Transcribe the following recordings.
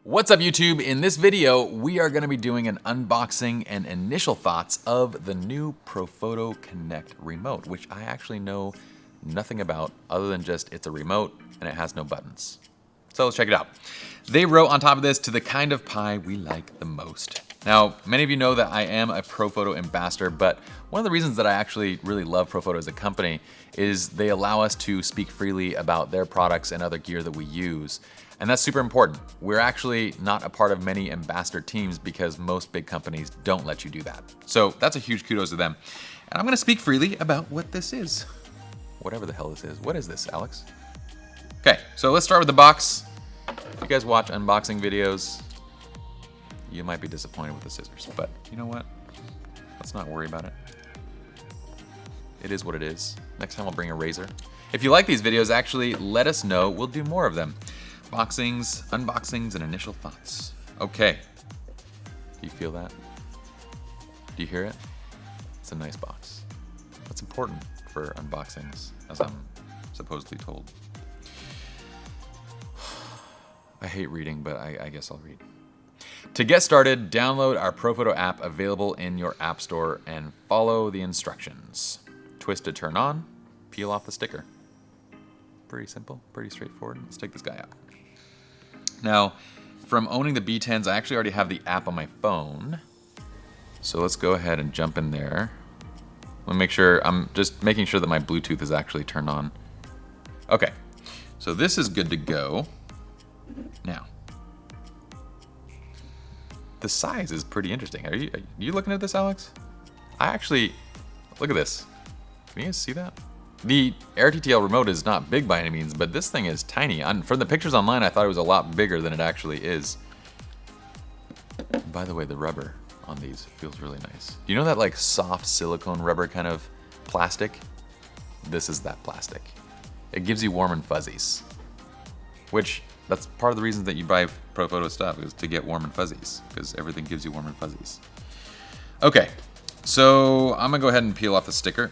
What's up YouTube? In this video, we are going to be doing an unboxing and initial thoughts of the new Profoto Connect remote, which I actually know nothing about other than just it's a remote and it has no buttons. So let's check it out. They wrote on top of this, "To the kind of pie we like the most." Now, many of you know that I am a Profoto ambassador, but one of the reasons that I actually really love Profoto as a company is they allow us to speak freely about their products and other gear that we use. And that's super important. We're actually not a part of many ambassador teams because most big companies don't let you do that. So that's a huge kudos to them. And I'm gonna speak freely about what this is. Whatever the hell this is. What is this, Alex? Okay, so let's start with the box. If you guys watch unboxing videos, you might be disappointed with the scissors, but you know what? Let's not worry about it. It is what it is. Next time I'll bring a razor. If you like these videos, actually let us know. We'll do more of them. Boxings, unboxings, and initial thoughts. Okay. Do you feel that? Do you hear it? It's a nice box. That's important for unboxings, as I'm supposedly told. I hate reading, but I guess I'll read. To get started, download our Profoto app available in your app store and follow the instructions. Twist to turn on, peel off the sticker. Pretty simple, pretty straightforward. Let's take this guy out. Now, from owning the B10s, I actually already have the app on my phone. So let's go ahead and jump in there. Let me make sure, I'm just making sure that my Bluetooth is actually turned on. Okay, so this is good to go. Now, the size is pretty interesting. Are you looking at this, Alex? I actually, look at this. Can you guys see that? The AirTTL remote is not big by any means, but this thing is tiny. From the pictures online, I thought it was a lot bigger than it actually is. By the way, the rubber on these feels really nice. Do you know that like soft silicone rubber kind of plastic? This is that plastic. It gives you warm and fuzzies, which that's part of the reasons that you buy Profoto stuff, is to get warm and fuzzies, because everything gives you warm and fuzzies. Okay, so I'm gonna go ahead and peel off the sticker.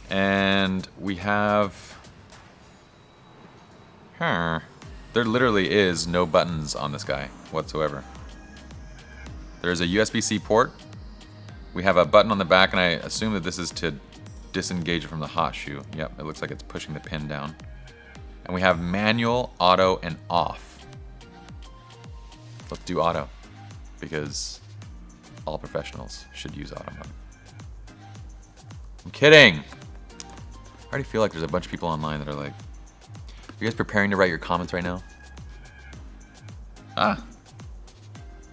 And we have, there literally is no buttons on this guy whatsoever. There's a USB-C port. We have a button on the back, and I assume that this is to disengage it from the hot shoe. Yep, it looks like it's pushing the pin down. And we have manual, auto, and off. Let's do auto, because all professionals should use auto mode. I'm kidding. I already feel like there's a bunch of people online that are like, are you guys preparing to write your comments right now? Ah,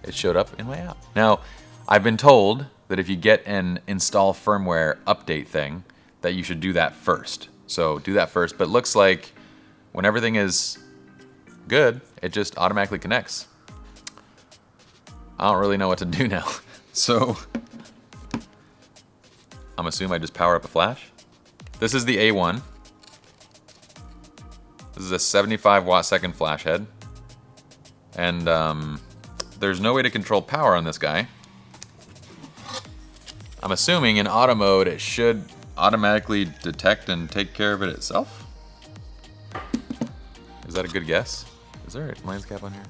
it showed up in my app. Now, I've been told that if you get an install firmware update thing, that you should do that first. So do that first, but it looks like when everything is good, it just automatically connects. I don't really know what to do now. So I'm assuming I just power up a flash. This is the A1. This is a 75 watt second flash head. And there's no way to control power on this guy. I'm assuming in auto mode it should automatically detect and take care of it itself. Is that a good guess? Is there a lens cap on here?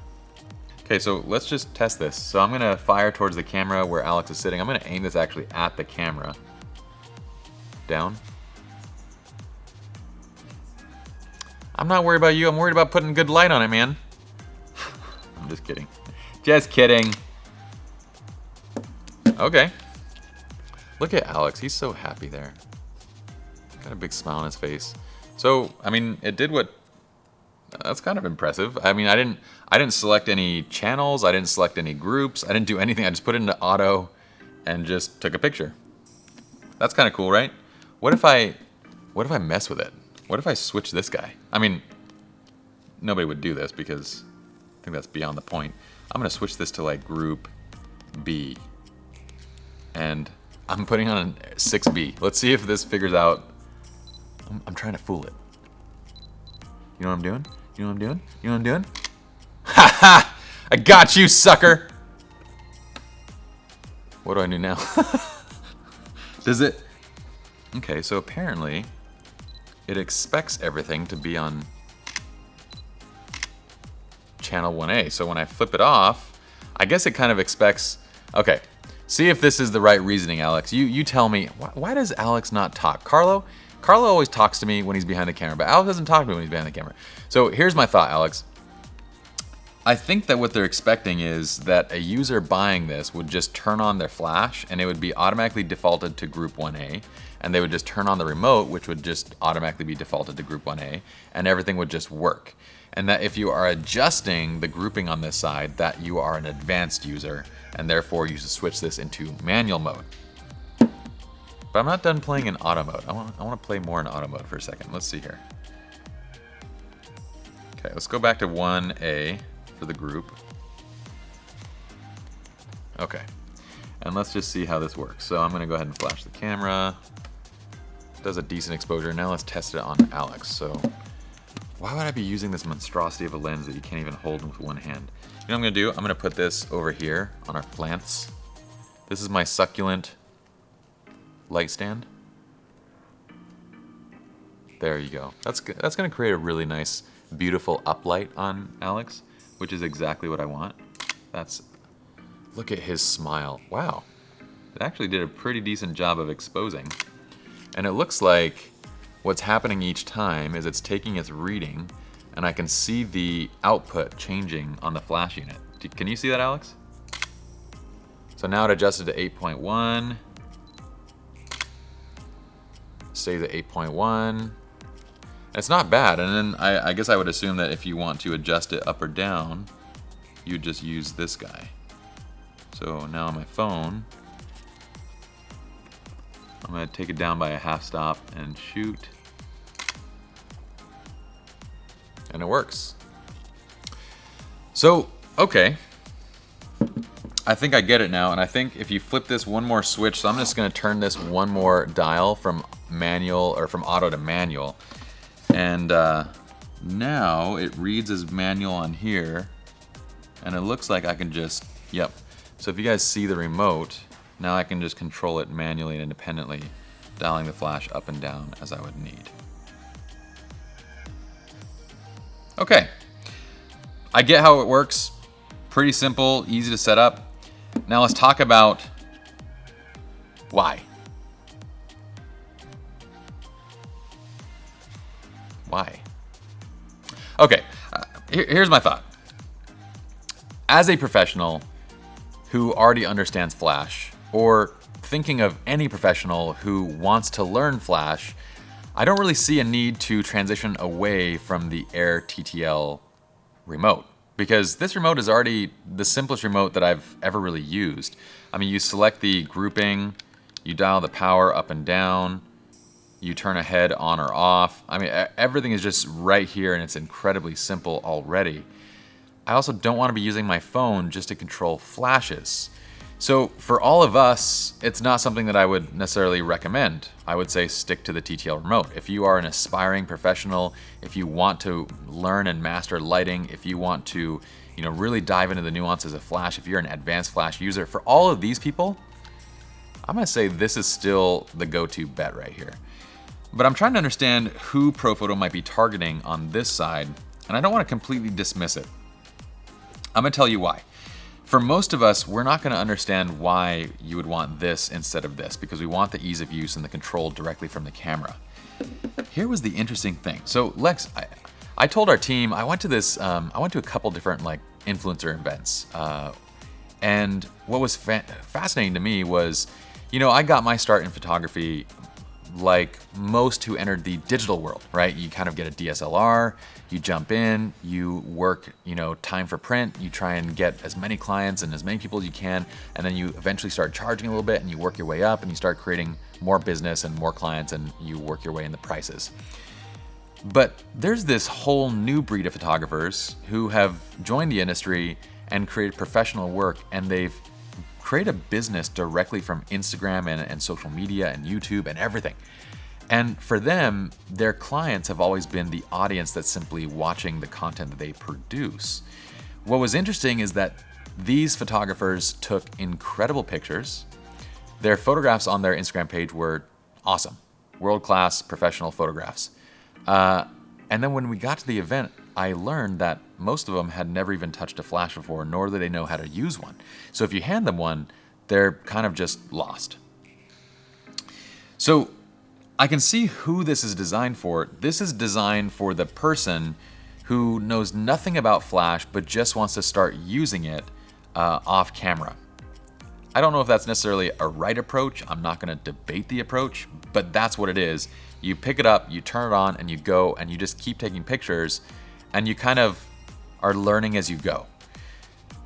Okay, so let's just test this. So I'm gonna fire towards the camera where Alex is sitting. I'm gonna aim this actually at the camera. Down. I'm not worried about you, I'm worried about putting good light on it, man. I'm just kidding. Just kidding. Okay. Look at Alex, he's so happy there. Got a big smile on his face. So, I mean, it did what, that's kind of impressive. I mean, I didn't select any channels, I didn't select any groups, I didn't do anything, I just put it into auto and just took a picture. That's kind of cool, right? What if I mess with it? What if I switch this guy? I mean, nobody would do this because I think that's beyond the point. I'm gonna switch this to like group B. And I'm putting on 6B. Let's see if this figures out. I'm trying to fool it. You know what I'm doing? You know what I'm doing? You know what I'm doing? Ha ha! I got you, sucker! What do I do now? Does it? Okay, so apparently it expects everything to be on channel 1A. So when I flip it off, I guess it kind of expects, okay, see if this is the right reasoning, Alex. You tell me, why does Alex not talk? Carlo always talks to me when he's behind the camera, but Alex doesn't talk to me when he's behind the camera. So here's my thought, Alex. I think that what they're expecting is that a user buying this would just turn on their flash and it would be automatically defaulted to group 1A, and they would just turn on the remote, which would just automatically be defaulted to group 1A, and everything would just work. And that if you are adjusting the grouping on this side, that you are an advanced user, and therefore you should switch this into manual mode. But I'm not done playing in auto mode. I want to play more in auto mode for a second. Let's see here. Okay, let's go back to 1A for the group. Okay, and let's just see how this works. So I'm going to go ahead and flash the camera. Does a decent exposure. Now let's test it on Alex. So why would I be using this monstrosity of a lens that you can't even hold with one hand? You know what I'm going to do? I'm going to put this over here on our plants. This is my succulent light stand. There you go. That's going to create a really nice, beautiful uplight on Alex, which is exactly what I want. Look at his smile. Wow. It actually did a pretty decent job of exposing. And it looks like what's happening each time is it's taking its reading, and I can see the output changing on the flash unit. Can you see that, Alex? So now it adjusted to 8.1. Stays at 8.1. It's not bad, and then I guess I would assume that if you want to adjust it up or down, you just use this guy. So now on my phone, I'm going to take it down by a half stop and shoot. And it works. So, okay. I think I get it now, and I think if you flip this one more switch, so I'm just going to turn this one more dial from manual, or from auto to manual. And now it reads as manual on here, and it looks like I can just, yep. So if you guys see the remote, now I can just control it manually and independently, dialing the flash up and down as I would need. Okay, I get how it works. Pretty simple, easy to set up. Now let's talk about why. Why? Okay, here's my thought. As a professional who already understands Flash, or thinking of any professional who wants to learn Flash, I don't really see a need to transition away from the Air TTL remote, because this remote is already the simplest remote that I've ever really used. I mean, you select the grouping, you dial the power up and down, you turn a head on or off. I mean, everything is just right here, and it's incredibly simple already. I also don't want to be using my phone just to control flashes. So for all of us, it's not something that I would necessarily recommend. I would say stick to the TTL remote. If you are an aspiring professional, if you want to learn and master lighting, if you want to, really dive into the nuances of Flash, if you're an advanced Flash user, for all of these people, I'm gonna say this is still the go-to bet right here. But I'm trying to understand who Profoto might be targeting on this side, and I don't want to completely dismiss it. I'm gonna tell you why. For most of us, we're not gonna understand why you would want this instead of this, because we want the ease of use and the control directly from the camera. Here was the interesting thing. So Lex, I told our team, I went to a couple different influencer events. And what was fascinating to me was, I got my start in photography like most who entered the digital world, right? You kind of get a DSLR, you jump in, you work, time for print, you try and get as many clients and as many people as you can, and then you eventually start charging a little bit and you work your way up and you start creating more business and more clients and you work your way in the prices. But there's this whole new breed of photographers who have joined the industry and created professional work, and they've create a business directly from Instagram and social media and YouTube and everything. And for them, their clients have always been the audience that's simply watching the content that they produce. What was interesting is that these photographers took incredible pictures. Their photographs on their Instagram page were awesome, world-class professional photographs. And then when we got to the event, I learned that most of them had never even touched a flash before, nor do they know how to use one. So if you hand them one, they're kind of just lost. So I can see who this is designed for. This is designed for the person who knows nothing about flash but just wants to start using it off camera. I don't know if that's necessarily a right approach. I'm not going to debate the approach, but that's what it is. You pick it up, you turn it on, and you go, and you just keep taking pictures, and you kind of are learning as you go.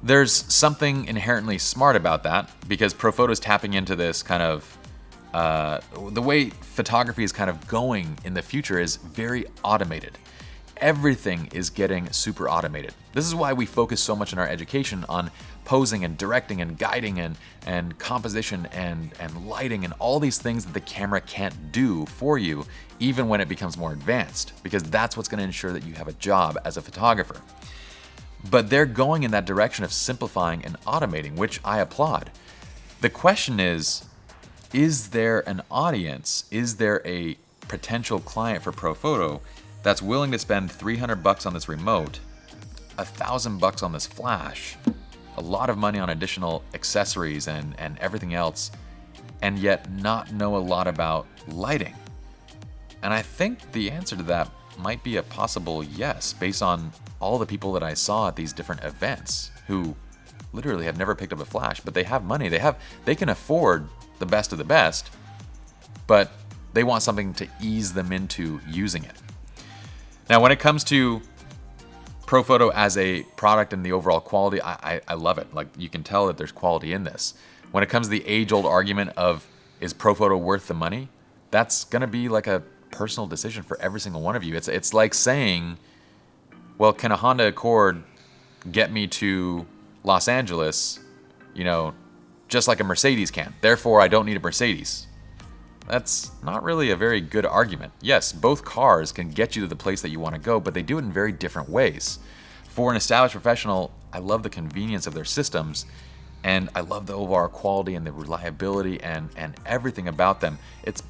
There's something inherently smart about that, because Profoto is tapping into this kind of, the way photography is kind of going in the future is very automated. Everything is getting super automated. This is why we focus so much in our education on posing and directing and guiding and composition and lighting and all these things that the camera can't do for you, even when it becomes more advanced, because that's what's going to ensure that you have a job as a photographer. But they're going in that direction of simplifying and automating, which I applaud. The question is there an audience? Is there a potential client for Profoto that's willing to spend $300 on this remote, $1,000 on this flash, a lot of money on additional accessories and everything else, and yet not know a lot about lighting? And I think the answer to that might be a possible yes, based on all the people that I saw at these different events who literally have never picked up a flash, but they have money. They can afford the best of the best, but they want something to ease them into using it. Now, when it comes to Profoto as a product and the overall quality, I love it. Like, you can tell that there's quality in this. When it comes to the age-old argument of, is Profoto worth the money? That's going to be like a personal decision for every single one of you. It's like saying, well, can a Honda Accord get me to Los Angeles, just like a Mercedes can? Therefore, I don't need a Mercedes. That's not really a very good argument. Yes, both cars can get you to the place that you want to go, but they do it in very different ways. For an established professional, I love the convenience of their systems, and I love the overall quality and the reliability and everything about them.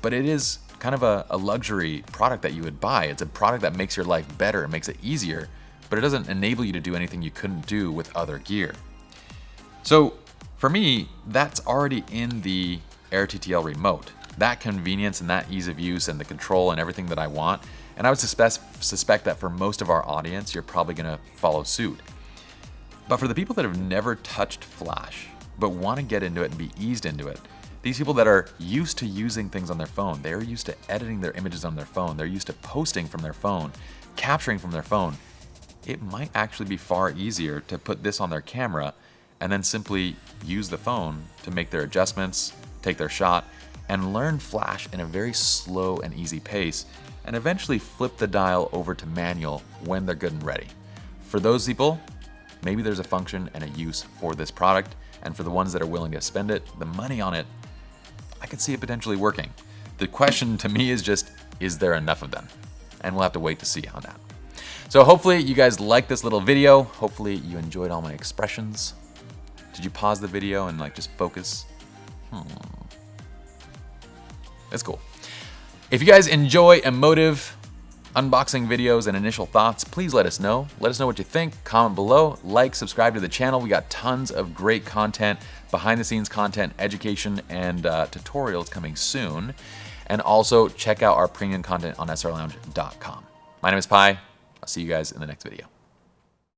But it is kind of a luxury product that you would buy. It's a product that makes your life better, it makes it easier, but it doesn't enable you to do anything you couldn't do with other gear. So for me, that's already in the AirTTL remote. That convenience and that ease of use and the control and everything that I want. And I would suspect that for most of our audience, you're probably going to follow suit. But for the people that have never touched Flash, but want to get into it and be eased into it, these people that are used to using things on their phone, they're used to editing their images on their phone, they're used to posting from their phone, capturing from their phone, it might actually be far easier to put this on their camera and then simply use the phone to make their adjustments, take their shot, and learn Flash in a very slow and easy pace, and eventually flip the dial over to manual when they're good and ready. For those people, maybe there's a function and a use for this product, and for the ones that are willing to spend it, the money on it, I could see it potentially working. The question to me is just, is there enough of them? And we'll have to wait to see on that. So hopefully you guys liked this little video. Hopefully you enjoyed all my expressions. Did you pause the video and just focus? It's cool. If you guys enjoy emotive unboxing videos and initial thoughts, please let us know. Let us know what you think. Comment below. Like, subscribe to the channel. We got tons of great content, behind the scenes content, education, and tutorials coming soon. And also check out our premium content on srlounge.com. My name is Pi. I'll see you guys in the next video.